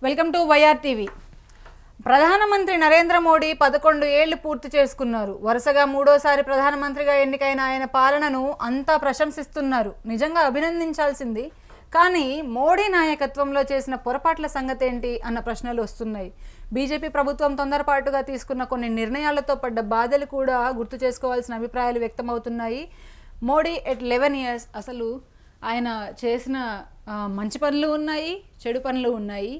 Welcome to YR TV. ప్రధానమంత్రి నరేంద్ర మోడీ 11 ఏళ్లు పూర్తి చేసుకున్నారు. వరుసగా మూడోసారి ప్రధానమంత్రిగా ఎన్నికైన ఆయన పాలనను అంతా ప్రశంసిస్తున్నారు. నిజంగా అభినందించాల్సింది. కానీ మోడీ నాయకత్వంలో చేసిన పొరపాట్ల సంగతి ఏంటి అన్న ప్రశ్నలు వస్తున్నాయి. బీజేపీ ప్రభుత్వం తొందరపాటుగా తీసుకున్న కొన్ని నిర్ణయాలతో పడ్డ బాధలు కూడా గుర్తు చేసుకోవాల్సిన అభిప్రాయాలు వ్యక్తమవుతున్నాయి. మోడీ ఎట్ 11 years అసలు ఆయన చేసిన మంచి పనులు ఉన్నాయి, చెడు పనులు ఉన్నాయి.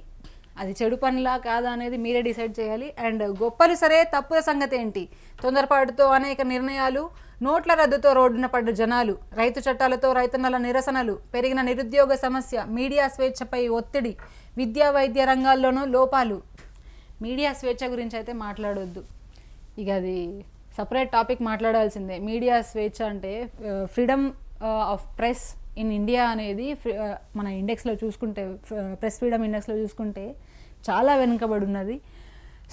అది చెడు పనులా కాదా అనేది మీరే డిసైడ్ చేయాలి. అండ్ గొప్పలు సరే, తప్పుల సంగతి ఏంటి? తొందరపాటుతో అనేక నిర్ణయాలు, నోట్ల రద్దుతో రోడ్డున పడ్డ జనాలు, రైతు చట్టాలతో రైతన్నల నిరసనలు, పెరిగిన నిరుద్యోగ సమస్య, మీడియా స్వేచ్ఛపై ఒత్తిడి, విద్యా వైద్య రంగాల్లోనూ లోపాలు. మీడియా స్వేచ్ఛ గురించి అయితే మాట్లాడొద్దు, ఇక అది సపరేట్ టాపిక్ మాట్లాడాల్సిందే. మీడియా స్వేచ్ఛ అంటే freedom of press in India అనేది మన ఇండెక్స్లో చూసుకుంటే, ప్రెస్ ఫ్రీడమ్ ఇండెక్స్లో చూసుకుంటే చాలా వెనుకబడి ఉన్నది.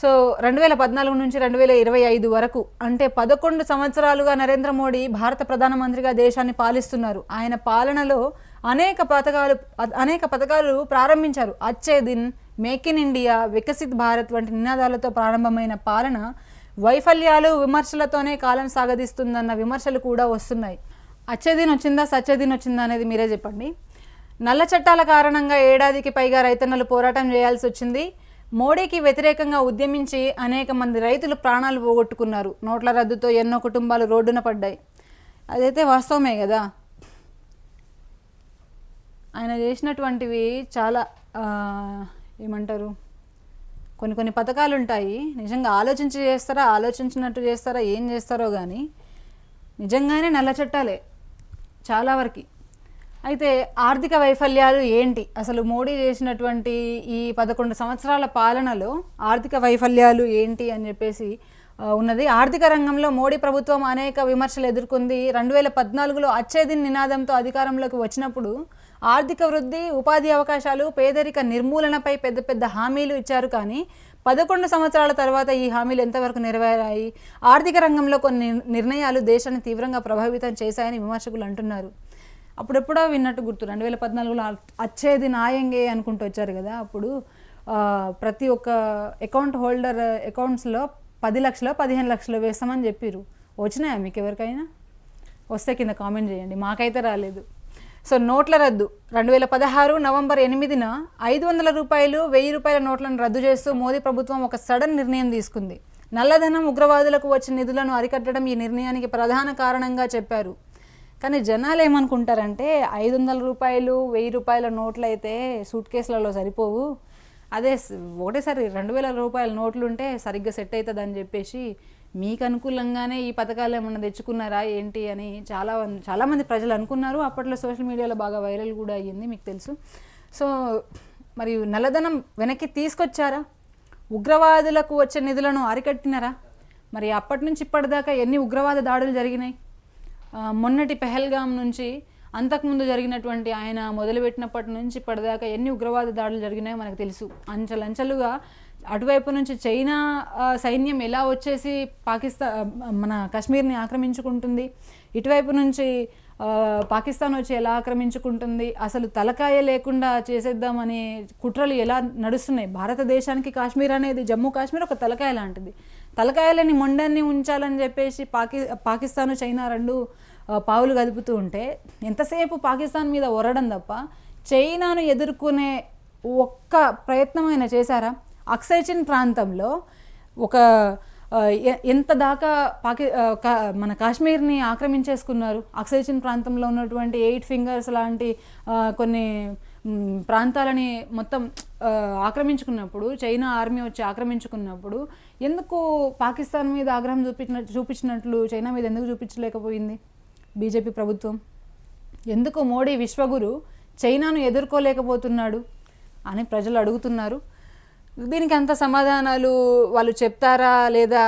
సో 2014 నుంచి 2025 వరకు అంటే 11 సంవత్సరాలుగా నరేంద్ర మోడీ భారత ప్రధానమంత్రిగా దేశాన్ని పాలిస్తున్నారు. ఆయన పాలనలో అనేక పథకాలు ప్రారంభించారు. Achhe Din, make in India, Viksit Bharat వంటి నినాదాలతో ప్రారంభమైన పాలన వైఫల్యాలు, విమర్శలతోనే కాలం సాగదీస్తుందన్న విమర్శలు కూడా వస్తున్నాయి. అచ్చేదిన్ వచ్చిందా, సచ్చేదిన్ వచ్చిందా అనేది మీరే చెప్పండి. నల్ల చట్టాల కారణంగా ఏడాదికి పైగా రైతన్నలు పోరాటం చేయాల్సి వచ్చింది. మోడీకి వ్యతిరేకంగా ఉద్యమించి అనేక మంది రైతులు ప్రాణాలు పోగొట్టుకున్నారు. నోట్ల రద్దుతో ఎన్నో కుటుంబాలు రోడ్డున పడ్డాయి. అదైతే వాస్తవమే కదా. ఆయన చేసినటువంటివి చాలా ఏమంటారు, కొన్ని పథకాలు ఉంటాయి. నిజంగా ఆలోచించి చేస్తారా, ఆలోచించినట్టు చేస్తారా, ఏం చేస్తారో కానీ నిజంగానే నల్ల చట్టాలే చాలా వరకు. అయితే ఆర్థిక వైఫల్యాలు ఏంటి? అసలు మోడీ చేసినటువంటి ఈ 11 సంవత్సరాల పాలనలో ఆర్థిక వైఫల్యాలు ఏంటి అని చెప్పేసి ఉన్నది. ఆర్థిక రంగంలో మోడీ ప్రభుత్వం అనేక విమర్శలు ఎదుర్కొంది. 2014లో అచ్చేదిన్ నినాదంతో అధికారంలోకి వచ్చినప్పుడు ఆర్థిక వృద్ధి, ఉపాధి అవకాశాలు, పేదరిక నిర్మూలనపై పెద్ద హామీలు ఇచ్చారు. కానీ 11 సంవత్సరాల తర్వాత ఈ హామీలు ఎంతవరకు నెరవేరాయి? ఆర్థిక రంగంలో కొన్ని నిర్ణయాలు దేశాన్ని తీవ్రంగా ప్రభావితం చేశాయని విమర్శకులు అంటున్నారు. అప్పుడెప్పుడో విన్నట్టు గుర్తు, 2014లో అచ్చేది నాయంగే అనుకుంటూ వచ్చారు కదా. అప్పుడు ప్రతి ఒక్క అకౌంట్ హోల్డర్ అకౌంట్స్లో 10 లక్షలు 15 లక్షలు వేస్తామని చెప్పారు. వచ్చినాయా మీకు ఎవరికైనా? వస్తే కింద కామెంట్ చేయండి. మాకైతే రాలేదు. సో నోట్ల రద్దు 2016 నవంబర్ 8న 500 రూపాయలు, 1000 రూపాయల నోట్లను రద్దు చేస్తూ మోదీ ప్రభుత్వం ఒక సడన్ నిర్ణయం తీసుకుంది. నల్లధనం, ఉగ్రవాదులకు వచ్చిన నిధులను అరికట్టడం ఈ నిర్ణయానికి ప్రధాన కారణంగా చెప్పారు. కానీ జనాలు ఏమనుకుంటారంటే 500 రూపాయలు, 1000 రూపాయల నోట్లు అయితే సూట్ కేసులలో సరిపోవు, అదే ఒకటేసారి 2000 రూపాయల నోట్లు ఉంటే సరిగ్గా సెట్ అవుతుందని చెప్పేసి మీకు అనుకూలంగానే ఈ పథకాలు ఏమన్నా తెచ్చుకున్నారా ఏంటి అని చాలామంది ప్రజలు అనుకున్నారు. అప్పట్లో సోషల్ మీడియాలో బాగా వైరల్ కూడా అయ్యింది, మీకు తెలుసు. సో మరి నల్లధనం వెనక్కి తీసుకొచ్చారా? ఉగ్రవాదులకు వచ్చే నిధులను అరికట్టినారా? మరి అప్పటి నుంచి ఇప్పటిదాకా ఎన్ని ఉగ్రవాద దాడులు జరిగినాయి? మొన్నటి పెహల్గాం నుంచి అంతకుముందు జరిగినటువంటి ఆయన మొదలుపెట్టినప్పటి నుంచి ఇప్పటిదాకా ఎన్ని ఉగ్రవాద దాడులు జరిగినాయో మనకు తెలుసు. అంచెలంచెలుగా అటువైపు నుంచి చైనా సైన్యం ఎలా వచ్చేసి మన కాశ్మీర్ని ఆక్రమించుకుంటుంది, ఇటువైపు నుంచి పాకిస్తాన్ వచ్చి ఎలా ఆక్రమించుకుంటుంది, అసలు తలకాయ లేకుండా చేసేద్దామనే కుట్రలు ఎలా నడుస్తున్నాయి. భారతదేశానికి కాశ్మీర్ అనేది, జమ్మూ కాశ్మీర్ ఒక తలకాయ లాంటిది. తలకాయలని మొండాన్ని ఉంచాలని చెప్పేసి పాకిస్తాను, చైనా రెండు పావులు కదుపుతూ ఉంటే ఎంతసేపు పాకిస్తాన్ మీద ఒరడం తప్ప చైనాను ఎదుర్కొనే ఒక్క ప్రయత్నమైనా చేశారా? అక్సైచిన్ ప్రాంతంలో ఒక ఎంత దాకా మన కాశ్మీర్ని ఆక్రమించేసుకున్నారు. అక్సైచిన్ ప్రాంతంలో ఉన్నటువంటి 8 ఫింగర్స్ లాంటి కొన్ని ప్రాంతాలని మొత్తం ఆక్రమించుకున్నప్పుడు, చైనా ఆర్మీ వచ్చి ఆక్రమించుకున్నప్పుడు ఎందుకు పాకిస్తాన్ మీద ఆగ్రహం చూపించినట్లు చైనా మీద ఎందుకు చూపించలేకపోయింది బీజేపీ ప్రభుత్వం? ఎందుకు మోడీ విశ్వగురు చైనాను ఎదుర్కోలేకపోతున్నాడు అని ప్రజలు అడుగుతున్నారు. దీనికి అంత సమాధానాలు వాళ్ళు చెప్తారా లేదా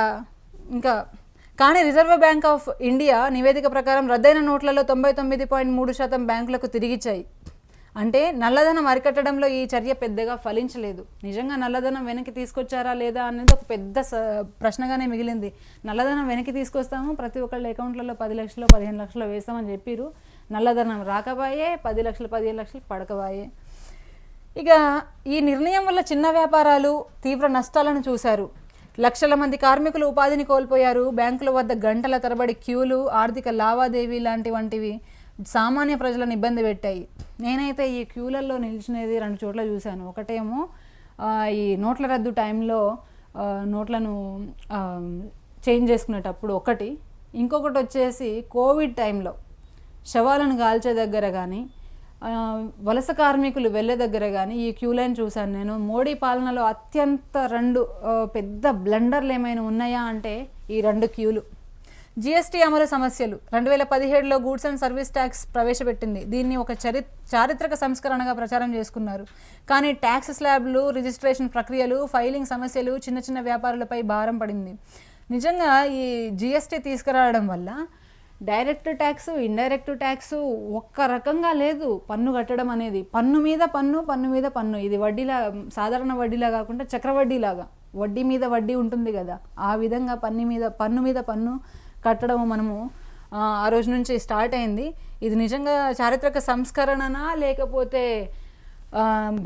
ఇంకా? కానీ రిజర్వ్ బ్యాంక్ ఆఫ్ ఇండియా నివేదిక ప్రకారం రద్దయిన నోట్లలో 99.3% బ్యాంకులకు తిరిగిచ్చాయి. అంటే నల్లధనం అరికట్టడంలో ఈ చర్య పెద్దగా ఫలించలేదు. నిజంగా నల్లధనం వెనక్కి తీసుకొచ్చారా లేదా అనేది ఒక పెద్ద ప్రశ్నగానే మిగిలింది. నల్లధనం వెనక్కి తీసుకొస్తాము, ప్రతి ఒక్కళ్ళ అకౌంట్లలో 10 లక్షలు 15 లక్షలు వేస్తామని చెప్పారు. నల్లధనం రాకబాయే, 10 లక్షలు 15 లక్షలు పడకబాయే. ఇక ఈ నిర్ణయం వల్ల చిన్న వ్యాపారాలు తీవ్ర నష్టాలను చూశారు. లక్షల మంది కార్మికులు ఉపాధిని కోల్పోయారు. బ్యాంకుల వద్ద గంటల తరబడి క్యూలు, ఆర్థిక లావాదేవీ వంటివి సామాన్య ప్రజలను ఇబ్బంది పెట్టాయి. నేనైతే ఈ క్యూలలో నిలిచినది 2 చోట్ల చూశాను. ఒకటేమో ఈ నోట్ల రద్దు టైంలో నోట్లను చేంజ్ చేసుకునేటప్పుడు ఒకటి, ఇంకొకటి వచ్చేసి కోవిడ్ టైంలో శవాలను కాల్చే దగ్గర కానీ, వలస కార్మికులు వెళ్ళే దగ్గర కానీ ఈ క్యూ లైన్ చూశాను నేను. మోడీ పాలనలో అత్యంత 2 పెద్ద బ్లండర్లు ఏమైనా ఉన్నాయా అంటే ఈ 2 క్యూలు. జిఎస్టీ అమలు సమస్యలు. 2017లో గూడ్స్ అండ్ సర్వీస్ ట్యాక్స్ ప్రవేశపెట్టింది. దీన్ని ఒక చారిత్రక సంస్కరణగా ప్రచారం చేసుకున్నారు. కానీ ట్యాక్స్ స్లాబ్లు, రిజిస్ట్రేషన్ ప్రక్రియలు, ఫైలింగ్ సమస్యలు చిన్న చిన్న వ్యాపారులపై భారం పడింది. నిజంగా ఈ జిఎస్టీ తీసుకురావడం వల్ల డైరెక్ట్ ట్యాక్స్, ఇండైరెక్ట్ ట్యాక్స్ ఒక్క రకంగా లేదు. పన్ను కట్టడం అనేది పన్ను మీద పన్ను, పన్ను మీద పన్ను. ఇది వడ్డీలా, సాధారణ వడ్డీలా కాకుండా చక్రవడ్డీలాగా, వడ్డీ మీద వడ్డీ ఉంటుంది కదా, ఆ విధంగా పన్ను మీద పన్ను కట్టడం మనము ఆ రోజు నుంచి స్టార్ట్ అయింది. ఇది నిజంగా చారిత్రక సంస్కరణనా లేకపోతే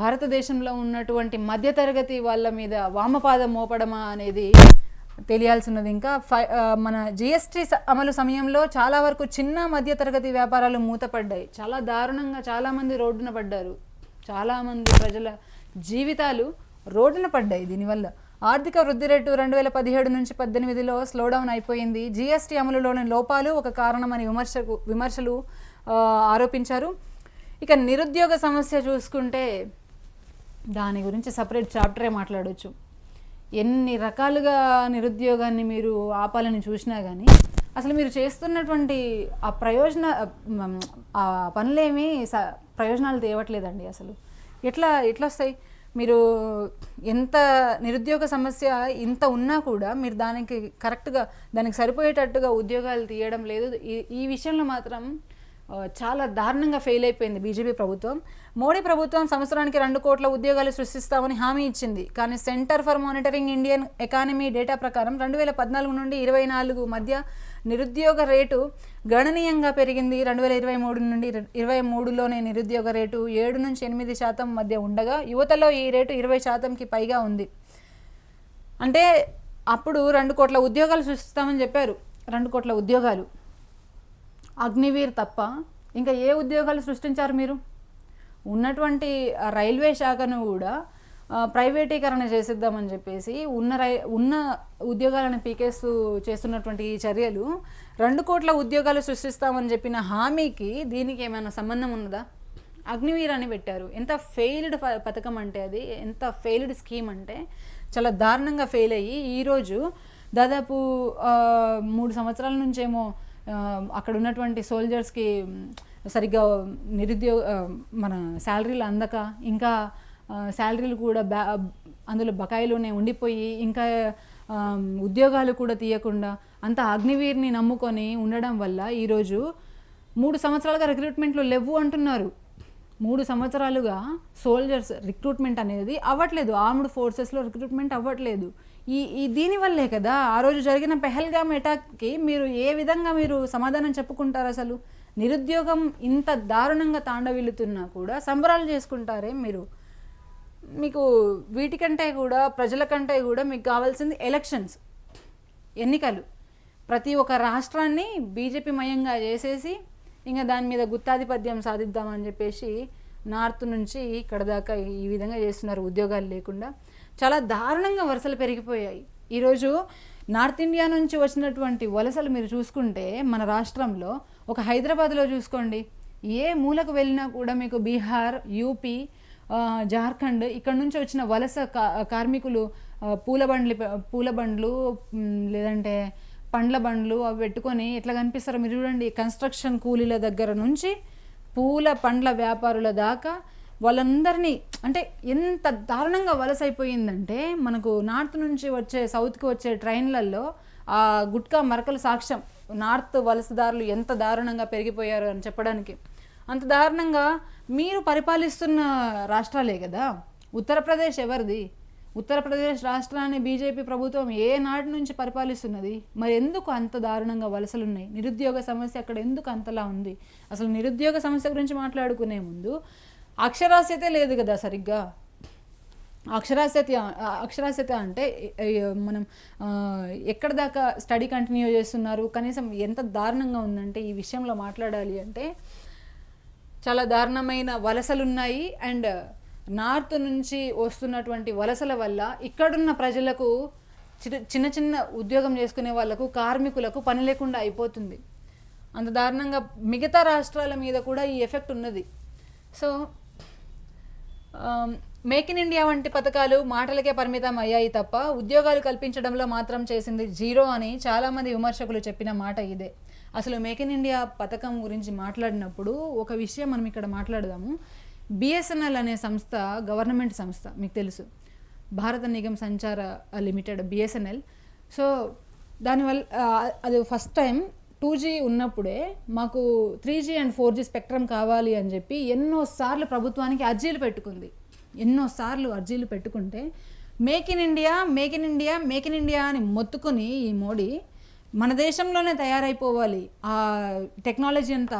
భారతదేశంలో ఉన్నటువంటి మధ్యతరగతి వాళ్ళ మీద వామపాదం మోపడమా అనేది తెలియాల్సినది. ఇంకా మన జిఎస్టీ అమలు సమయంలో చాలా వరకు చిన్న మధ్యతరగతి వ్యాపారాలు మూతపడ్డాయి. చాలా దారుణంగా చాలామంది రోడ్డున పడ్డారు. చాలామంది ప్రజల జీవితాలు రోడ్డున పడ్డాయి దీనివల్ల. ఆర్థిక వృద్ధి రేటు 2017 నుంచి 2018లో స్లోడౌన్ అయిపోయింది. జిఎస్టీ అమలులోని లోపాలు ఒక కారణమని విమర్శలు ఆరోపించారు. ఇక నిరుద్యోగ సమస్య చూసుకుంటే దాని గురించి సపరేట్ చాప్టరే మాట్లాడవచ్చు. ఎన్ని రకాలుగా నిరుద్యోగాన్ని మీరు ఆపాలని చూసినా కానీ అసలు మీరు చేస్తున్నటువంటి ఆ పనులేమీ ప్రయోజనాలు తేవట్లేదండి. అసలు ఎట్లా వస్తాయి? మీరు ఎంత నిరుద్యోగ సమస్య ఇంత ఉన్నా కూడా మీరు దానికి కరెక్ట్గా దానికి సరిపోయేటట్టుగా ఉద్యోగాలు తీయడం లేదు. ఈ విషయంలో మాత్రం చాలా దారుణంగా ఫెయిల్ అయిపోయింది బీజేపీ ప్రభుత్వం. మోడీ ప్రభుత్వం సంవత్సరానికి 2 కోట్ల ఉద్యోగాలు సృష్టిస్తామని హామీ ఇచ్చింది. కానీ centre for monitoring Indian economy data ప్రకారం 2014 నుండి 2024 మధ్య నిరుద్యోగ రేటు గణనీయంగా పెరిగింది. 2023 నుండి 2023లోనే నిరుద్యోగ రేటు 7 నుంచి 8% మధ్య ఉండగా యువతలో ఈ రేటు 20%కి పైగా ఉంది. అంటే అప్పుడు 2 కోట్ల ఉద్యోగాలు సృష్టిస్తామని చెప్పారు. 2 కోట్ల ఉద్యోగాలు అగ్నివీర్ తప్ప ఇంకా ఏ ఉద్యోగాలు సృష్టించారు మీరు? ఉన్నటువంటి రైల్వే శాఖను కూడా ప్రైవేటీకరణ చేసేద్దామని చెప్పేసి ఉన్న ఉద్యోగాలను పీకేస్తూ చేస్తున్నటువంటి ఈ చర్యలు 2 కోట్ల ఉద్యోగాలు సృష్టిస్తామని చెప్పిన హామీకి దీనికి ఏమైనా సంబంధం ఉన్నదా? అగ్నివీర్ అని పెట్టారు. ఎంత ఫెయిల్డ్ పథకం అంటే, అది ఎంత ఫెయిల్డ్ స్కీమ్ అంటే చాలా దారుణంగా ఫెయిల్ అయ్యి ఈరోజు దాదాపు 3 సంవత్సరాల నుంచేమో అక్కడ ఉన్నటువంటి సోల్జర్స్కి సరిగ్గా మన శాలరీలు అందక, ఇంకా శాలరీలు కూడా అందులో బకాయిలోనే ఉండిపోయి, ఇంకా ఉద్యోగాలు కూడా తీయకుండా అంత అగ్నివీర్ని నమ్ముకొని ఉండడం వల్ల ఈరోజు 3 సంవత్సరాలుగా రిక్రూట్మెంట్లు లేవు అంటున్నారు. 3 సంవత్సరాలుగా సోల్జర్స్ రిక్రూట్మెంట్ అనేది అవ్వట్లేదు. ఆర్మ్డ్ ఫోర్సెస్లో రిక్రూట్మెంట్ అవ్వట్లేదు. దీనివల్లే కదా ఆ రోజు జరిగిన పెహల్గామ్ అటాక్కి మీరు ఏ విధంగా మీరు సమాధానం చెప్పుకుంటారు? అసలు నిరుద్యోగం ఇంత దారుణంగా తాండవిల్లుతున్నా కూడా సంబరాలు చేసుకుంటారే మీరు? మీకు వీటికంటే కూడా, ప్రజల కంటే కూడా మీకు కావాల్సింది ఎలక్షన్స్, ఎన్నికలు. ప్రతి ఒక్క రాష్ట్రాన్ని బీజేపీ మయంగా చేసేసి ఇంకా దాని మీద గుత్తాధిపత్యం సాధిద్దామని చెప్పేసి నార్త్ నుంచి ఇక్కడ దాకా ఈ విధంగా చేస్తున్నారు. ఉద్యోగాలు లేకుండా చాలా దారుణంగా వలసలు పెరిగిపోయాయి. ఈరోజు నార్త్ ఇండియా నుంచి వచ్చినటువంటి వలసలు మీరు చూసుకుంటే మన రాష్ట్రంలో ఒక హైదరాబాద్లో చూసుకోండి, ఏ మూలకు వెళ్ళినా కూడా మీకు బీహార్, యూపీ, జార్ఖండ్ ఇక్కడ నుంచి వచ్చిన వలస కార్మికులు పూల బండ్లు లేదంటే పండ్ల బండ్లు అవి పెట్టుకొని ఎట్లా కనిపిస్తారో మీరు చూడండి. కన్స్ట్రక్షన్ కూలీల దగ్గర నుంచి పూల పండ్ల వ్యాపారుల దాకా వాళ్ళందరినీ, అంటే ఎంత దారుణంగా వలస అయిపోయిందంటే మనకు నార్త్ నుంచి వచ్చే సౌత్కి వచ్చే ట్రైన్లలో ఆ గుట్కా మరకలు సాక్ష్యం. నార్త్ వలసదారులు ఎంత దారుణంగా పెరిగిపోయారు అని చెప్పడానికి. అంత దారుణంగా మీరు పరిపాలిస్తున్న రాష్ట్రాలే కదా. ఉత్తరప్రదేశ్ ఎవరిది? ఉత్తరప్రదేశ్ రాష్ట్రాన్ని బీజేపీ ప్రభుత్వం ఏ నాటి నుంచి పరిపాలిస్తున్నది? మరి ఎందుకు అంత దారుణంగా వలసలు ఉన్నాయి? నిరుద్యోగ సమస్య అక్కడ ఎందుకు అంతలా ఉంది? అసలు నిరుద్యోగ సమస్య గురించి మాట్లాడుకునే ముందు అక్షరాస్యతే లేదు కదా సరిగ్గా. అక్షరాస్యత అంటే మనం ఎక్కడ దాకా స్టడీ కంటిన్యూ చేస్తున్నారు, కనీసం ఎంత దారుణంగా ఉందంటే ఈ విషయంలో మాట్లాడాలి అంటే చాలా దారుణమైన వలసలు ఉన్నాయి. అండ్ నార్త్ నుంచి వస్తున్నటువంటి వలసల వల్ల ఇక్కడున్న ప్రజలకు చిన్న చిన్న ఉద్యోగం చేసుకునే వాళ్ళకు, కార్మికులకు పని లేకుండా అయిపోతుంది. అంత దారుణంగా మిగతా రాష్ట్రాల మీద కూడా ఈ ఎఫెక్ట్ ఉన్నది. సో మేక్ ఇన్ ఇండియా వంటి పథకాలు మాటలకే పరిమితం అయ్యాయి తప్ప ఉద్యోగాలు కల్పించడంలో మాత్రం చేసింది జీరో అని చాలామంది విమర్శకులు చెప్పిన మాట ఇదే. అసలు మేక్ ఇన్ ఇండియా పథకం గురించి మాట్లాడినప్పుడు ఒక విషయం మనం ఇక్కడ మాట్లాడదాము. బిఎస్ఎన్ఎల్ అనే సంస్థ గవర్నమెంట్ సంస్థ, మీకు తెలుసు, భారత నిగమ్ సంచార లిమిటెడ్, బిఎస్ఎన్ఎల్. సో దానివల్ల అది ఫస్ట్ టైం 2G ఉన్నప్పుడే మాకు 3G అండ్ 4G స్పెక్ట్రమ్ కావాలి అని చెప్పి ఎన్నోసార్లు ప్రభుత్వానికి అర్జీలు పెట్టుకుంటే make in India make in India make in India అని మొత్తుకుని ఈ మోడీ మన దేశంలోనే తయారైపోవాలి, ఆ టెక్నాలజీ అంతా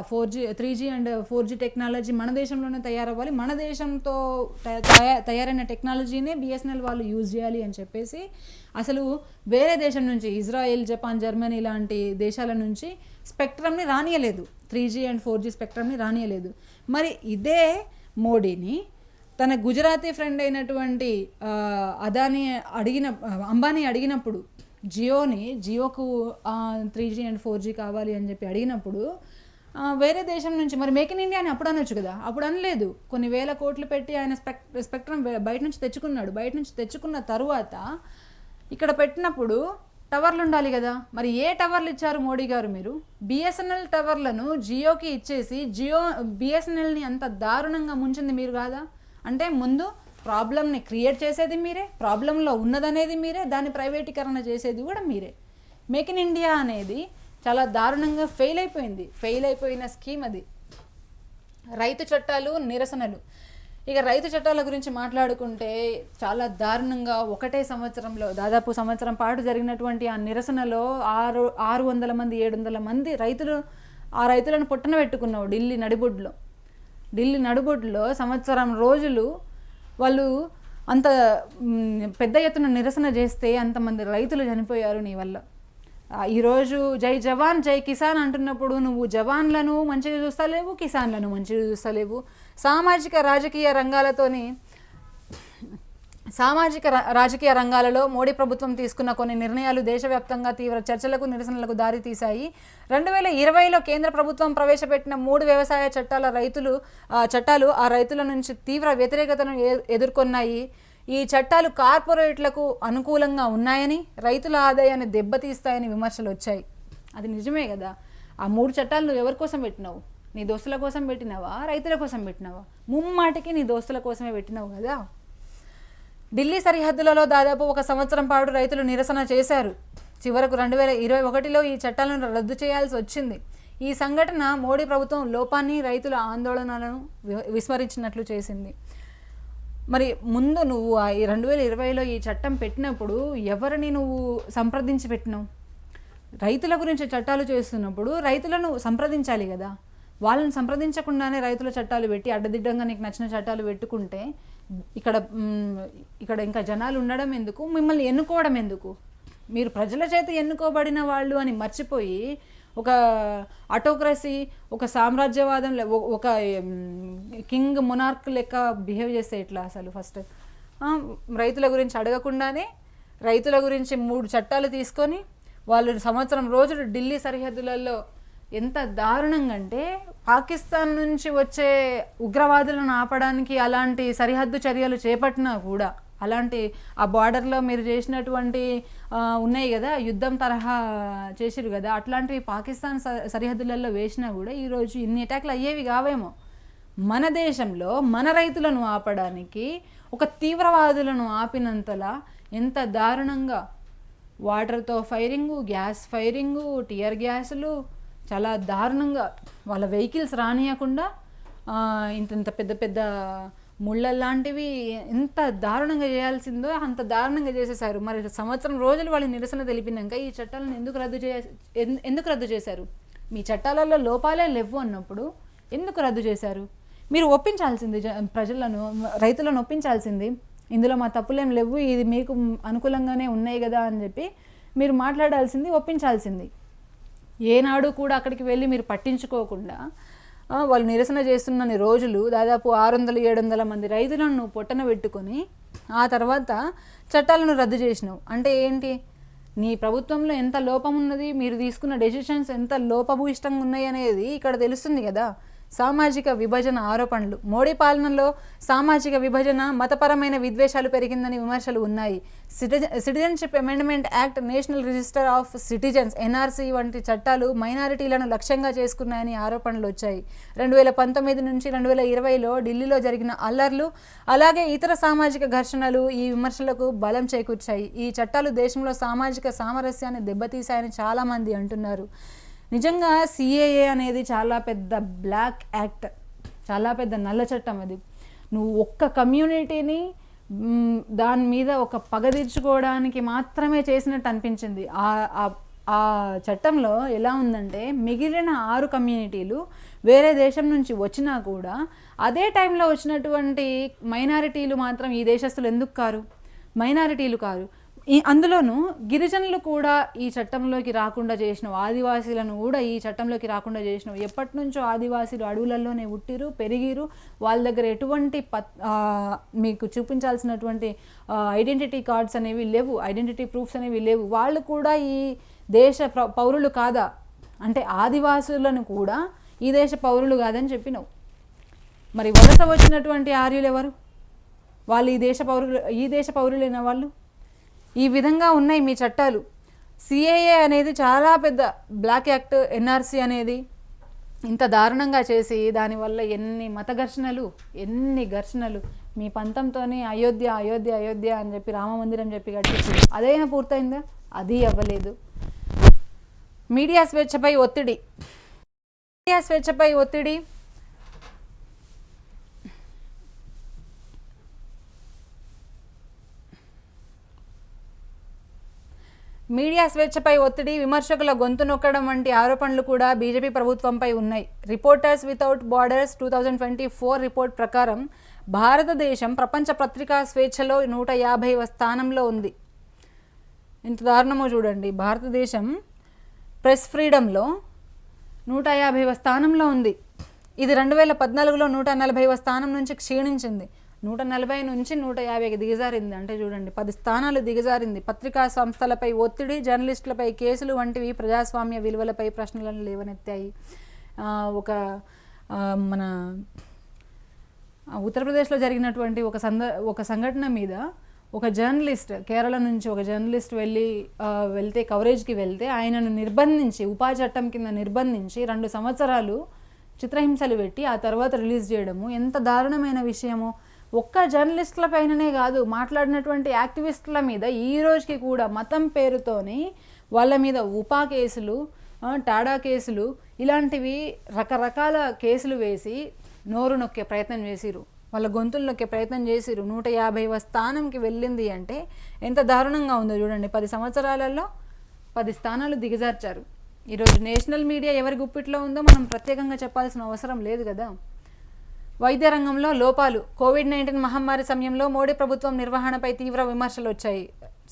3G అండ్ 4G టెక్నాలజీ మన దేశంలోనే తయారవ్వాలి, మన దేశంతో తయారైన టెక్నాలజీనే బిఎస్ఎన్ఎల్ వాళ్ళు యూజ్ చేయాలి అని చెప్పేసి అసలు వేరే దేశం నుంచి ఇజ్రాయెల్, జపాన్, జర్మనీ లాంటి దేశాల నుంచి స్పెక్ట్రమ్ని రానియలేదు, 3G అండ్ 4G స్పెక్ట్రమ్ని రానియలేదు. మరి ఇదే మోడీని తన గుజరాతీ ఫ్రెండ్ అయినటువంటి అంబానీ అడిగినప్పుడు జియోకు 3G అండ్ 4G కావాలి అని చెప్పి అడిగినప్పుడు వేరే దేశం నుంచి మరి మేక్ ఇన్ ఇండియా అని అప్పుడు అనొచ్చు కదా, అప్పుడు అనలేదు. కొన్ని వేల కోట్లు పెట్టి ఆయన స్పెక్ట్రమ్ బయట నుంచి తెచ్చుకున్నాడు. బయట నుంచి తెచ్చుకున్న తరువాత ఇక్కడ పెట్టినప్పుడు టవర్లు ఉండాలి కదా, మరి ఏ టవర్లు ఇచ్చారు మోడీ గారు? మీరు బిఎస్ఎన్ఎల్ టవర్లను జియోకి ఇచ్చేసి బిఎస్ఎన్ఎల్ని అంత దారుణంగా ముంచింది మీరు కాదా? అంటే ముందు ప్రాబ్లమ్ని క్రియేట్ చేసేది మీరే, ప్రాబ్లంలో ఉన్నదనేది మీరే, దాన్ని ప్రైవేటీకరణ చేసేది కూడా మీరే. మేక్ ఇన్ ఇండియా అనేది చాలా దారుణంగా ఫెయిల్ అయిపోయిన స్కీమ్ అది. రైతు చట్టాలు, నిరసనలు. ఇక రైతు చట్టాల గురించి మాట్లాడుకుంటే చాలా దారుణంగా ఒకటే సంవత్సరంలో దాదాపు సంవత్సరం పాటు జరిగినటువంటి ఆ నిరసనలో 600 మంది 700 మంది రైతులను పొట్టన పెట్టుకున్నావు ఢిల్లీ నడిబొడ్డులో సంవత్సరం రోజులు వాళ్ళు అంత పెద్ద ఎత్తున నిరసన చేస్తే అంతమంది రైతులు చనిపోయారు నీ వల్ల. ఈరోజు జై జవాన్ జై కిసాన్ అంటున్నప్పుడు నువ్వు జవాన్లను మంచిగా చూస్తలేవు, కిసాన్లను మంచిగా చూస్తలేవు. సామాజిక రాజకీయ రంగాలలో మోడీ ప్రభుత్వం తీసుకున్న కొన్ని నిర్ణయాలు దేశవ్యాప్తంగా తీవ్ర చర్చలకు, నిరసనలకు దారితీశాయి. 2020లో కేంద్ర ప్రభుత్వం ప్రవేశపెట్టిన 3 వ్యవసాయ చట్టాలు ఆ రైతుల నుంచి తీవ్ర వ్యతిరేకతను ఎదుర్కొన్నాయి. ఈ చట్టాలు కార్పొరేట్లకు అనుకూలంగా ఉన్నాయని, రైతుల ఆదాయాన్ని దెబ్బతీస్తాయని విమర్శలు వచ్చాయి. అది నిజమే కదా. ఆ 3 చట్టాలు నువ్వు ఎవరి కోసం పెట్టినావు? నీ దోస్తుల కోసం పెట్టినావా, రైతుల కోసం పెట్టినావా? ముమ్మాటికి నీ దోస్తుల కోసమే పెట్టినావు కదా. ఢిల్లీ సరిహద్దులలో దాదాపు 1 సంవత్సరం పాటు రైతులు నిరసన చేశారు. చివరకు 2021లో ఈ చట్టాలను రద్దు చేయాల్సి వచ్చింది. ఈ సంఘటన మోడీ ప్రభుత్వం లోపాన్ని, రైతుల ఆందోళనలను విస్మరించినట్లు చేసింది. మరి ముందు నువ్వు 2020లో ఈ చట్టం పెట్టినప్పుడు ఎవరిని నువ్వు సంప్రదించి పెట్టినావు? రైతుల గురించి చట్టాలు చేస్తున్నప్పుడు రైతులను సంప్రదించాలి కదా. వాళ్ళని సంప్రదించకుండానే రైతుల చట్టాలు పెట్టి అడ్డదిడ్డంగా నీకు నచ్చిన చట్టాలు పెట్టుకుంటే ఇక్కడ ఇంకా జనాలు ఉండడం ఎందుకు, మిమ్మల్ని ఎన్నుకోవడం ఎందుకు? మీరు ప్రజల చేత ఎన్నుకోబడిన వాళ్ళు అని మర్చిపోయి ఒక ఆటోక్రసీ, ఒక సామ్రాజ్యవాదం, ఒక కింగ్ మొనార్క్ లెక్క బిహేవ్ చేస్తే ఎట్లా? అసలు ఫస్ట్ రైతుల గురించి అడగకుండానే రైతుల గురించి 3 చట్టాలు తీసుకొని వాళ్ళు సంవత్సరం రోజులు ఢిల్లీ సరిహద్దులలో ఎంత దారుణంగా అంటే పాకిస్తాన్ నుంచి వచ్చే ఉగ్రవాదులను ఆపడానికి అలాంటి సరిహద్దు చర్యలు చేపట్టినా కూడా, అలాంటి ఆ బార్డర్లో మీరు చేసినటువంటి ఉన్నాయి కదా, యుద్ధం తరహా చేసిరు కదా, అట్లాంటివి పాకిస్తాన్ సరిహద్దులలో వేసినా కూడా ఈరోజు ఇన్ని అటాక్లు అయ్యేవి కావేమో. మన దేశంలో మన రైతులను ఆపడానికి ఒక తీవ్రవాదులను ఆపినంతలా ఎంత దారుణంగా వాటర్తో ఫైరింగు, గ్యాస్ ఫైరింగు, టియర్ గ్యాసులు, చాలా దారుణంగా వాళ్ళ వెహికల్స్ రానియకుండా ఇంత పెద్ద పెద్ద ముళ్ళలాంటివి ఎంత దారుణంగా చేయాల్సిందో అంత దారుణంగా చేసేసారు. మరి సంవత్సరం రోజులు వాళ్ళు నిరసన తెలిపినాక ఈ చట్టాలను ఎందుకు రద్దు చేశారు? మీ చట్టాలలో లోపాలే లేవు అన్నప్పుడు ఎందుకు రద్దు చేశారు? మీరు ఒప్పించాల్సింది ప్రజలను, రైతులను ఒప్పించాల్సింది. ఇందులో మా తప్పులేం లేవు, ఇది మీకు అనుకూలంగానే ఉన్నాయి కదా అని చెప్పి మీరు మాట్లాడాల్సింది, ఒప్పించాల్సింది. ఏనాడు కూడా అక్కడికి వెళ్ళి మీరు పట్టించుకోకుండా వాళ్ళు నిరసన చేస్తున్న రోజులు దాదాపు 600-700 మంది రైతులను పొట్టన పెట్టుకొని ఆ తర్వాత చట్టాలను రద్దు చేసినావు. అంటే ఏంటి? నీ ప్రభుత్వంలో ఎంత లోపం ఉన్నది, మీరు తీసుకున్న డెసిషన్స్ ఎంత లోపభూయిష్టంగా ఉన్నాయి అనేది ఇక్కడ తెలుస్తుంది కదా. సామాజిక విభజన ఆరోపణలు, మోడీ పాలనలో సామాజిక విభజన, మతపరమైన విద్వేషాలు పెరిగిందని విమర్శలు ఉన్నాయి. Citizenship amendment act, national register of citizens NRC వంటి చట్టాలు మైనారిటీలను లక్ష్యంగా చేసుకున్నాయని ఆరోపణలు వచ్చాయి. 2019 నుంచి 2020లో ఢిల్లీలో జరిగిన అల్లర్లు, అలాగే ఇతర సామాజిక ఘర్షణలు ఈ విమర్శలకు బలం చేకూర్చాయి. ఈ చట్టాలు దేశంలో సామాజిక సామరస్యాన్ని దెబ్బతీశాయని చాలామంది అంటున్నారు. నిజంగా సిఏఏ అనేది చాలా పెద్ద బ్లాక్ యాక్ట్, చాలా పెద్ద నల్ల చట్టం. అది నువ్వు ఒక్క కమ్యూనిటీని దాని మీద ఒక పగ తీర్చుకోవడానికి మాత్రమే చేసినట్టు అనిపించింది. ఆ చట్టంలో ఎలా ఉందంటే, మిగిలిన 6 కమ్యూనిటీలు వేరే దేశం నుంచి వచ్చినా కూడా అదే టైంలో వచ్చినటువంటి మైనారిటీలు మాత్రం ఈ దేశస్తులు ఎందుకు కారు? మైనారిటీలు కారు. అందులోనూ గిరిజనులు కూడా ఈ చట్టంలోకి రాకుండా చేసినావు, ఆదివాసీలను కూడా ఈ చట్టంలోకి రాకుండా చేసినావు. ఎప్పటి నుంచో ఆదివాసీలు అడవులలోనే పుట్టిరు, పెరిగిరు. వాళ్ళ దగ్గర ఎటువంటి మీకు చూపించాల్సినటువంటి ఐడెంటిటీ కార్డ్స్ అనేవి లేవు, ఐడెంటిటీ ప్రూఫ్స్ అనేవి లేవు. వాళ్ళు కూడా ఈ దేశ పౌరులు కాదా అంటే, ఆదివాసులను కూడా ఈ దేశ పౌరులు కాదని చెప్పినావు. మరి వలస వచ్చినటువంటి ఆర్యులు ఎవరు? వాళ్ళు ఈ దేశ పౌరులైన వాళ్ళు. ఈ విధంగా ఉన్నాయి మీ చట్టాలు. సిఏఏ అనేది చాలా పెద్ద బ్లాక్ యాక్ట్. ఎన్ఆర్సీ అనేది ఇంత దారుణంగా చేసి దానివల్ల ఎన్ని మత ఘర్షణలు, ఎన్ని ఘర్షణలు. మీ పంతంతోనే అయోధ్య అయోధ్య అయోధ్య అని చెప్పి రామ మందిరం చెప్పి కట్టించి అదైనా పూర్తయిందా? అది అవ్వలేదు. మీడియా స్వేచ్ఛపై ఒత్తిడి. మీడియా స్వేచ్ఛపై ఒత్తిడి, విమర్శకుల గొంతు నొక్కడం వంటి ఆరోపణలు కూడా బీజేపీ ప్రభుత్వంపై ఉన్నాయి. రిపోర్టర్స్ వితౌట్ బార్డర్స్ 2024 రిపోర్ట్ ప్రకారం భారతదేశం ప్రపంచ పత్రికా స్వేచ్ఛలో 150వ స్థానంలో ఉంది. ఇంత దారుణమో చూడండి. భారతదేశం ప్రెస్ ఫ్రీడంలో 150వ స్థానంలో ఉంది. ఇది 2014లో 140వ స్థానం నుంచి క్షీణించింది. 140 నుంచి 150కి దిగజారింది. అంటే చూడండి, 10 స్థానాలు దిగజారింది. పత్రికా సంస్థలపై ఒత్తిడి, జర్నలిస్టులపై కేసులు వంటివి ప్రజాస్వామ్య విలువలపై ప్రశ్నలను లేవనెత్తాయి. మన ఉత్తరప్రదేశ్లో జరిగినటువంటి ఒక సంఘటన మీద ఒక జర్నలిస్ట్, కేరళ నుంచి ఒక జర్నలిస్ట్ వెళ్తే కవరేజ్కి వెళ్తే ఆయనను నిర్బంధించి, ఉపా చట్టం కింద నిర్బంధించి 2 సంవత్సరాలు చిత్రహింసలు పెట్టి ఆ తర్వాత రిలీజ్ చేయడము ఎంత దారుణమైన విషయము. ఒక్క జర్నలిస్టుల పైననే కాదు, మాట్లాడినటువంటి యాక్టివిస్టుల మీద ఈ రోజుకి కూడా మతం పేరుతోని వాళ్ళ మీద ఉపా కేసులు, టాడా కేసులు, ఇలాంటివి రకరకాల కేసులు వేసి నోరు నొక్కే ప్రయత్నం చేసిరు, వాళ్ళ గొంతులు నొక్కే ప్రయత్నం చేసిరు. 150వ స్థానంకి వెళ్ళింది అంటే ఎంత దారుణంగా ఉందో చూడండి. 10 సంవత్సరాలలో 10 స్థానాలు దిగజార్చారు. ఈరోజు నేషనల్ మీడియా ఎవరి గుప్పిట్లో ఉందో మనం ప్రత్యేకంగా చెప్పాల్సిన అవసరం లేదు కదా. వైద్య రంగంలో లోపాలు. కోవిడ్-19 మహమ్మారి సమయంలో మోడీ ప్రభుత్వం నిర్వహణపై తీవ్ర విమర్శలు వచ్చాయి.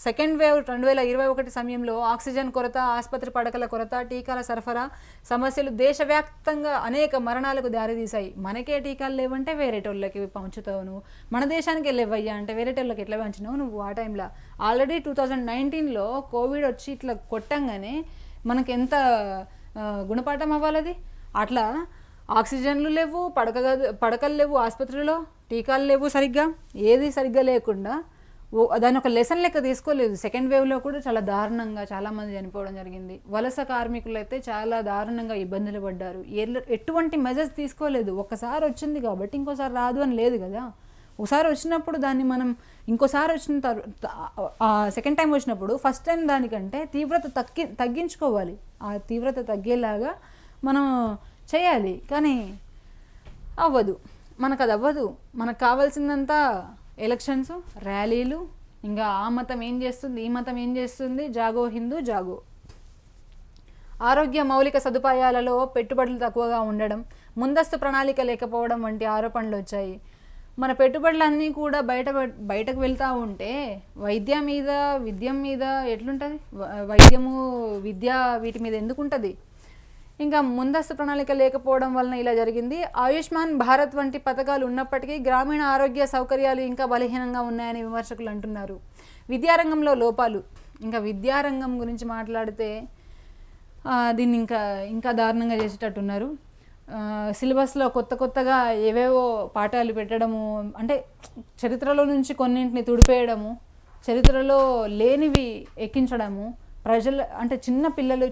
సెకండ్ వేవ్ 2021 సమయంలో ఆక్సిజన్ కొరత, ఆసుపత్రి పడకల కొరత, టీకాల సరఫరా సమస్యలు దేశవ్యాప్తంగా అనేక మరణాలకు దారితీశాయి. మనకే టీకాలు లేవంటే వేరేటోళ్ళకి పంచుతావు నువ్వు, మన దేశానికి వెళ్ళేవయ్యా అంటే వేరేటోళ్ళకి ఎట్లా పంచినావు నువ్వు. ఆ టైంలో ఆల్రెడీ 2019లో కోవిడ్ వచ్చి ఇట్లా కొట్టంగానే మనకి ఎంత గుణపాఠం అవ్వాలది. అట్లా ఆక్సిజన్లు లేవు, పడకలు లేవు, ఆసుపత్రిలో టీకాలు లేవు, ఏది సరిగ్గా లేకుండా దాని ఒక లెసన్ లెక్క తీసుకోలేదు. సెకండ్ వేవ్లో కూడా చాలా దారుణంగా చాలామంది చనిపోవడం జరిగింది. వలస కార్మికులు అయితే చాలా దారుణంగా ఇబ్బందులు పడ్డారు. ఎటువంటి మెజర్స్ తీసుకోలేదు. ఒకసారి వచ్చింది కాబట్టి ఇంకోసారి రాదు అని లేదు కదా. ఒకసారి వచ్చినప్పుడు దాన్ని మనం ఇంకోసారి వచ్చిన తర్వాత సెకండ్ టైం వచ్చినప్పుడు ఫస్ట్ టైం దానికంటే తీవ్రత తగ్గించుకోవాలి. ఆ తీవ్రత తగ్గేలాగా మనం చేయాలి. కానీ అవ్వదు, మనకు అది అవ్వదు. మనకు కావాల్సిందంతా ఎలక్షన్స్, ర్యాలీలు, ఇంకా ఆ మతం ఏం చేస్తుంది, ఈ మతం ఏం చేస్తుంది, జాగో హిందూ జాగో. ఆరోగ్య మౌలిక సదుపాయాలలో పెట్టుబడులు తక్కువగా ఉండడం, ముందస్తు ప్రణాళిక లేకపోవడం వంటి ఆరోపణలు వచ్చాయి. మన పెట్టుబడులన్నీ కూడా బయటకు వెళ్తూ ఉంటే వైద్యం మీద, విద్యం మీద ఎట్లుంటుంది? వైద్యము, విద్య వీటి మీద ఎందుకు ఉంటుంది? ఇంకా ముందస్తు ప్రణాళిక లేకపోవడం వలన ఇలా జరిగింది. ఆయుష్మాన్ భారత్ వంటి పథకాలు ఉన్నప్పటికీ గ్రామీణ ఆరోగ్య సౌకర్యాలు ఇంకా బలహీనంగా ఉన్నాయని విమర్శకులు అంటున్నారు. విద్యారంగంలో లోపాలు, ఇంకా విద్యారంగం గురించి మాట్లాడితే దీన్ని ఇంకా దారుణంగా చేసేటట్టున్నారు. సిలబస్లో కొత్తగా ఏవేవో పాఠాలు పెట్టడము, అంటే చరిత్రలో నుంచి కొన్నింటిని తుడిపేయడము, చరిత్రలో లేనివి ఎక్కించడము, అంటే చిన్న పిల్లలు,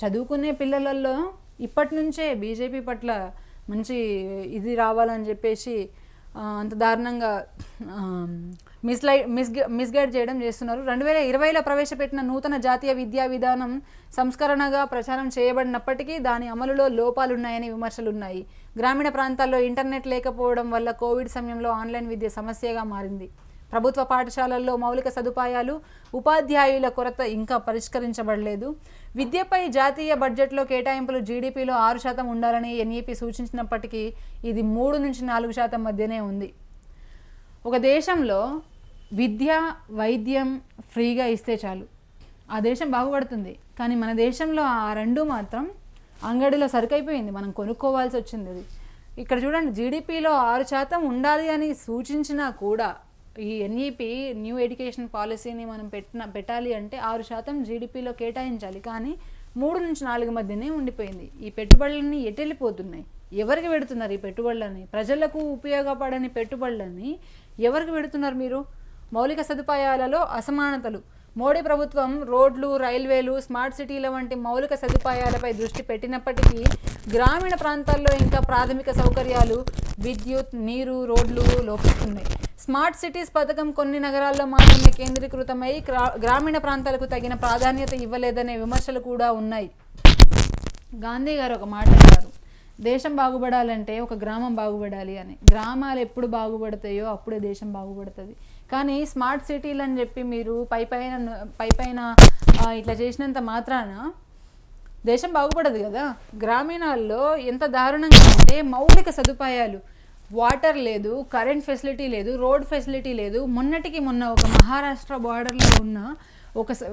చదువుకునే పిల్లలలో ఇప్పటి నుంచే బీజేపీ పట్ల మంచి ఇది రావాలని చెప్పేసి అంత దారుణంగా మిస్గైడ్ చేస్తున్నారు. 2020లో ప్రవేశపెట్టిన నూతన జాతీయ విద్యా విధానం సంస్కరణగా ప్రచారం చేయబడినప్పటికీ దాని అమలులో లోపాలున్నాయని విమర్శలున్నాయి. గ్రామీణ ప్రాంతాల్లో ఇంటర్నెట్ లేకపోవడం వల్ల కోవిడ్ సమయంలో ఆన్లైన్ విద్య సమస్యగా మారింది. ప్రభుత్వ పాఠశాలల్లో మౌలిక సదుపాయాలు, ఉపాధ్యాయుల కొరత ఇంకా పరిష్కరించబడలేదు. విద్యపై జాతీయ బడ్జెట్లో కేటాయింపులు జీడీపీలో 6% ఉండాలని ఎన్ఈపీ సూచించినప్పటికీ ఇది 3 నుంచి 4% మధ్యనే ఉంది. ఒక దేశంలో విద్య, వైద్యం ఫ్రీగా ఇస్తే చాలు, ఆ దేశం బాగుపడుతుంది. కానీ మన దేశంలో ఆ రెండు మాత్రం అంగడిలో సరుకైపోయింది, మనం కొనుక్కోవాల్సి వచ్చింది. అది ఇక్కడ చూడండి, జీడీపీలో 6% ఉండాలి అని సూచించినా కూడా ఈ ఎన్ఈపీ న్యూ ఎడ్యుకేషన్ పాలసీని మనం పెట్టాలి అంటే 6% జీడీపీలో కేటాయించాలి. కానీ 3 నుంచి 4 మధ్యనే ఉండిపోయింది. ఈ పెట్టుబడులన్నీ ఎటెళ్ళిపోతున్నాయి? ఎవరికి పెడుతున్నారు ఈ పెట్టుబడులని? ప్రజలకు ఉపయోగపడని పెట్టుబడులని ఎవరికి పెడుతున్నారు మీరు? మౌలిక సదుపాయాలలో అసమానతలు. మోడీ ప్రభుత్వం రోడ్లు, రైల్వేలు, స్మార్ట్ సిటీల వంటి మౌలిక సదుపాయాలపై దృష్టి పెట్టినప్పటికీ గ్రామీణ ప్రాంతాల్లో ఇంకా ప్రాథమిక సౌకర్యాలు, విద్యుత్, నీరు, రోడ్లు లోపిస్తున్నాయి. స్మార్ట్ సిటీస్ పథకం కొన్ని నగరాల్లో మాత్రమే కేంద్రీకృతమై గ్రామీణ ప్రాంతాలకు తగిన ప్రాధాన్యత ఇవ్వలేదనే విమర్శలు కూడా ఉన్నాయి. గాంధీ గారు ఒక మాట అన్నారు, దేశం బాగుపడాలంటే ఒక గ్రామం బాగుపడాలి అని. గ్రామాలు ఎప్పుడు బాగుపడతాయో అప్పుడే దేశం బాగుపడుతుంది. కానీ స్మార్ట్ సిటీలు అని చెప్పి మీరు పైపైన ఇట్లా చేసినంత మాత్రాన దేశం బాగుపడదు కదా. గ్రామీణాల్లో ఎంత దారుణంగా అంటే మౌలిక సదుపాయాలు, వాటర్ లేదు, కరెంట్ ఫెసిలిటీ లేదు, రోడ్ ఫెసిలిటీ లేదు. మొన్నటికి మొన్న ఒక మహారాష్ట్ర బార్డర్లో ఉన్న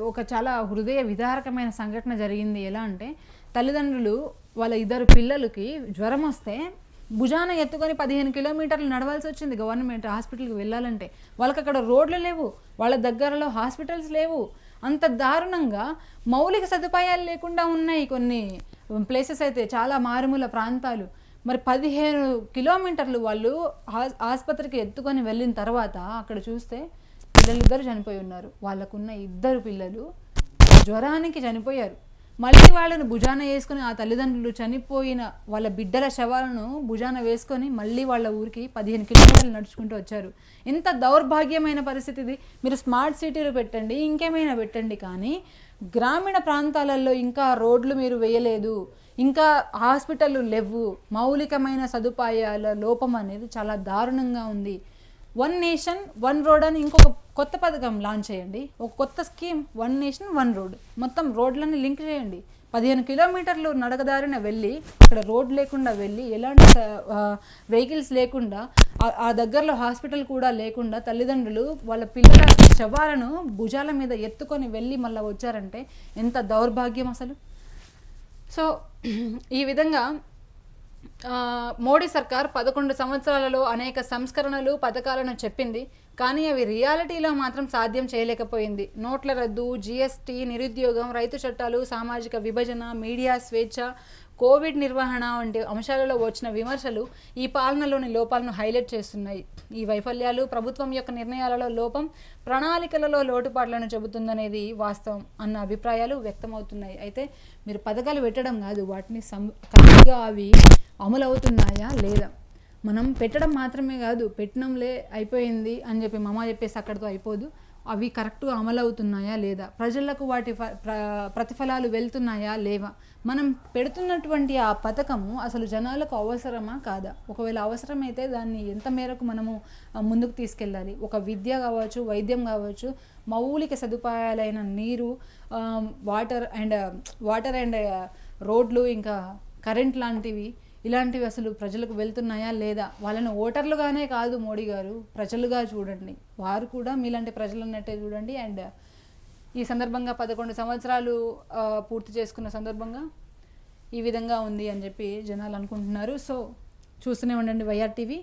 ఒక చాలా హృదయ విదారకమైన సంఘటన జరిగింది. ఎలా అంటే తల్లిదండ్రులు వాళ్ళ 2 పిల్లలకి జ్వరం వస్తే భుజాన ఎత్తుకొని 15 కిలోమీటర్లు నడవాల్సి వచ్చింది గవర్నమెంట్ హాస్పిటల్కి వెళ్ళాలంటే. వాళ్ళకి అక్కడ రోడ్లు లేవు, వాళ్ళ దగ్గరలో హాస్పిటల్స్ లేవు. అంత దారుణంగా మౌలిక సదుపాయాలు లేకుండా ఉన్నాయి కొన్ని ప్లేసెస్ అయితే, చాలా మారుమూల ప్రాంతాలు. మరి 15 కిలోమీటర్లు వాళ్ళు ఆసుపత్రికి ఎత్తుకొని వెళ్ళిన తర్వాత అక్కడ చూస్తే పిల్లలిద్దరు చనిపోయి ఉన్నారు. వాళ్ళకున్న 2 పిల్లలు జ్వరానికి చనిపోయారు. మళ్ళీ వాళ్ళను భుజాన వేసుకొని ఆ తల్లిదండ్రులు చనిపోయిన వాళ్ళ బిడ్డల శవాలను భుజాన వేసుకొని మళ్ళీ వాళ్ళ ఊరికి 15 కిలోమీటర్లు నడుచుకుంటూ వచ్చారు. ఎంత దౌర్భాగ్యమైన పరిస్థితి ఇది. మీరు స్మార్ట్ సిటీలు పెట్టండి, ఇంకేమైనా పెట్టండి, కానీ గ్రామీణ ప్రాంతాలలో ఇంకా రోడ్లు మీరు వేయలేదు, ఇంకా హాస్పిటళ్ళు లేవు, మౌలికమైన సదుపాయాల లోపం అనేది చాలా దారుణంగా ఉంది. 1 నేషన్ 1 రోడ్ అని ఇంకొక కొత్త పథకం లాంచ్ చేయండి, ఒక కొత్త స్కీమ్. 1 నేషన్ 1 రోడ్, మొత్తం రోడ్లని లింక్ చేయండి. 15 కిలోమీటర్లు నడకదారిన వెళ్ళి అక్కడ రోడ్ లేకుండా వెళ్ళి, ఎలాంటి వెహికల్స్ లేకుండా, ఆ దగ్గరలో హాస్పిటల్ కూడా లేకుండా తల్లిదండ్రులు వాళ్ళ పిల్లల శవాలను భుజాల మీద ఎత్తుకొని వెళ్ళి మళ్ళీ వచ్చారంటే ఎంత దౌర్భాగ్యం అసలు. సో ఈ విధంగా మోడీ సర్కార్ 11 సంవత్సరాలలో అనేక సంస్కరణలు, పథకాలను చెప్పింది, కానీ అవి రియాలిటీలో మాత్రం సాధ్యం చేయలేకపోయింది. నోట్ల రద్దు, జీఎస్టీ, నిరుద్యోగం, రైతు చట్టాలు, సామాజిక విభజన, మీడియా స్వేచ్ఛ, కోవిడ్ నిర్వహణ వంటి అంశాలలో వచ్చిన విమర్శలు ఈ పాలనలోని లోపాలను హైలైట్ చేస్తున్నాయి. ఈ వైఫల్యాలు ప్రభుత్వం యొక్క నిర్ణయాలలో లోపం, ప్రణాళికలలో లోటుపాట్లను చెబుతుందనేది వాస్తవం అన్న అభిప్రాయాలు వ్యక్తమవుతున్నాయి. అయితే మీరు పథకాలు పెట్టడం కాదు, వాటిని కరెక్ట్గా అవి అమలు అవుతున్నాయా లేదా, మనం పెట్టడం మాత్రమే కాదు, పెట్టినంలే అయిపోయింది అని చెప్పి మామ చెప్పేసి అక్కడితో అయిపోదు, అవి కరెక్ట్గా అమలు అవుతున్నాయా లేదా, ప్రజలకు వాటి ప్రతిఫలాలు వెళ్తున్నాయా లేవా, మనం పెడుతున్నటువంటి ఆ పథకము అసలు జనాలకు అవసరమా కాదా, ఒకవేళ అవసరమైతే దాన్ని ఎంత మేరకు మనము ముందుకు తీసుకెళ్ళాలి. ఒక విద్య కావచ్చు, వైద్యం కావచ్చు, మౌలిక సదుపాయాలైన నీరు, వాటర్ అండ్ రోడ్లు, ఇంకా కరెంట్ లాంటివి, ఇలాంటివి అసలు ప్రజలకు వెళ్తున్నాయా లేదా? వాళ్ళని ఓటర్లుగానే కాదు మోడీ గారు, ప్రజలుగా చూడండి. వారు కూడా మీలాంటి ప్రజలన్నట్టే చూడండి. అండ్ ఈ సందర్భంగా 11 సంవత్సరాలు పూర్తి చేసుకున్న సందర్భంగా ఈ విధంగా ఉంది అని చెప్పి జనాలు అనుకుంటున్నారు. సో చూస్తూనే ఉండండి వైఆర్ టీవీ.